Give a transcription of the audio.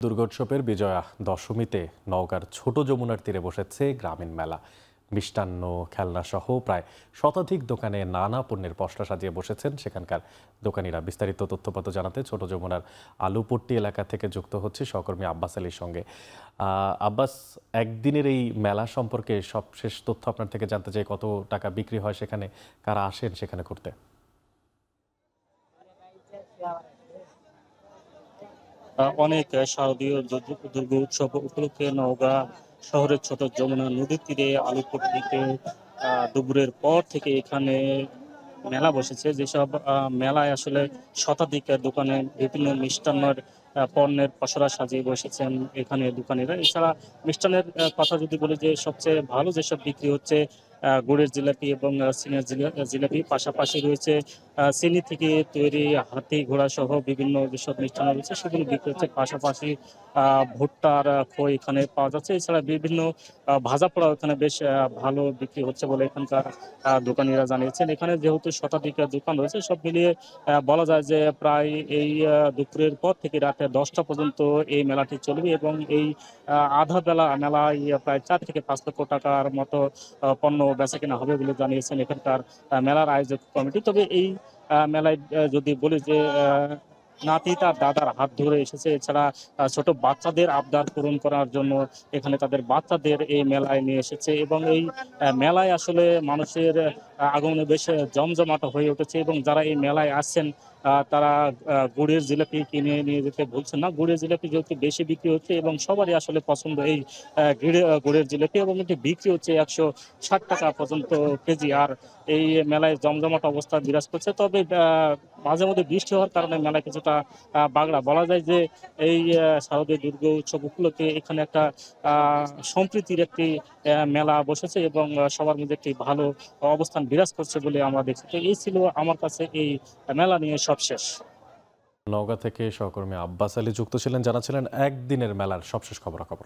দুর্গোৎসবের বিজয়া দশমীতে নওগাঁর ছোট যমুনার তীরে বসেছে গ্রামীণ মেলা। মিষ্টান্ন, খেলনা সহ প্রায় শতাধিক দোকানে নানা পণ্যের পসরা সাজিয়ে বসেছেন সেখানকার দোকানিরা। বিস্তারিত তথ্যপত্র জানাতে ছোট যমুনার আলুপট্টি এলাকা থেকে যুক্ত হচ্ছে সহকর্মী আব্বাস আলীর সঙ্গে। আব্বাস, একদিনের এই মেলা সম্পর্কে সবশেষ তথ্য আপনার থেকে জানতে চাই। কত টাকা বিক্রি হয় সেখানে, কারা আসেন সেখানে করতে? অনেক শারদীয় দুর্গা উৎসব উপলক্ষে নওগাঁ শহরের ছোট যমুনা নদীর তীরে আলুপট্টিতে দুপুরের পর থেকে এখানে মেলা বসেছে। যেসব মেলায় আসলে শতাধিক দোকানে বিভিন্ন মিষ্টান্নের পণ্যের পসরা সাজিয়ে বসেছেন এখানে দোকানিরা। এছাড়া মিষ্টান্নের কথা যদি বলি, যে সবচেয়ে ভালো যেসব বিক্রি হচ্ছে গুড়ের জিলাপি এবং চিনির জিলাপি, পাশাপাশি রয়েছে চিনি থেকে তৈরি হাতি ঘোড়া সহ বিভিন্ন যেসব মিষ্টান্ন রয়েছে সেগুলো বিক্রি হচ্ছে। পাশাপাশি ভুট্টার খই এখানে পাওয়া যাচ্ছে। এছাড়া বিভিন্ন ভাজা পোড়াও এখানে বেশ ভালো বিক্রি হচ্ছে বলে এখানকার দোকানিরা জানিয়েছেন। এখানে যেহেতু শতাধিক দোকান রয়েছে, সব মিলিয়ে বলা যায় যে প্রায় এই দুপুরের পর থেকে রাতে 10টা পর্যন্ত এই মেলাটি চলবে এবং এই আধা বেলা মেলায় প্রায় 4 থেকে 5 লক্ষ টাকার মতো পণ্য বেচাকেনা হবে বলে জানিয়েছেন এখানকার মেলার আয়োজক কমিটি। তবে এই মেলায় যদি বলি যে নাতি তার দাদার হাত ধরে এসেছে। এছাড়া ছোট বাচ্চাদের আবদার পূরণ করার জন্য এখানে তাদের বাচ্চাদের এই মেলায় নিয়ে এসেছে এবং এই মেলায় আসলে মানুষের আগমনে বেশ জমজমাট হয়ে উঠেছে এবং যারা এই মেলায় আসছেন তারা গুড়ের জিলাপি কিনে নিয়ে যেতে ভুলছেন না। গুড়ের জিলাপি যেহেতু বেশি বিক্রি হচ্ছে এবং সবারই আসলে পছন্দ এই গুড়ের জিলাপি, এবং এটি বিক্রি হচ্ছে 160 টাকা পর্যন্ত কেজি। আর এই মেলায় জমজমাট অবস্থা বিরাজ করছে। তবে মাঝে মধ্যে বৃষ্টি হওয়ার কারণে মেলায় কিছুটা বাগড়া। বলা যায় যে এই শারদীয় দুর্গা উৎসব উপলক্ষে এখানে একটা সম্প্রীতির একটি মেলা বসেছে এবং সবার মধ্যে একটি ভালো অবস্থান বিরাজ করছে বলে আমরা দেখছি। তো এই ছিল আমার কাছে এই মেলা নিয়ে সবশেষ। নওগাঁ থেকে সহকর্মী আব্বাস আলী যুক্ত ছিলেন, জানাচ্ছিলেন একদিনের মেলার সবশেষ খবরাখবর।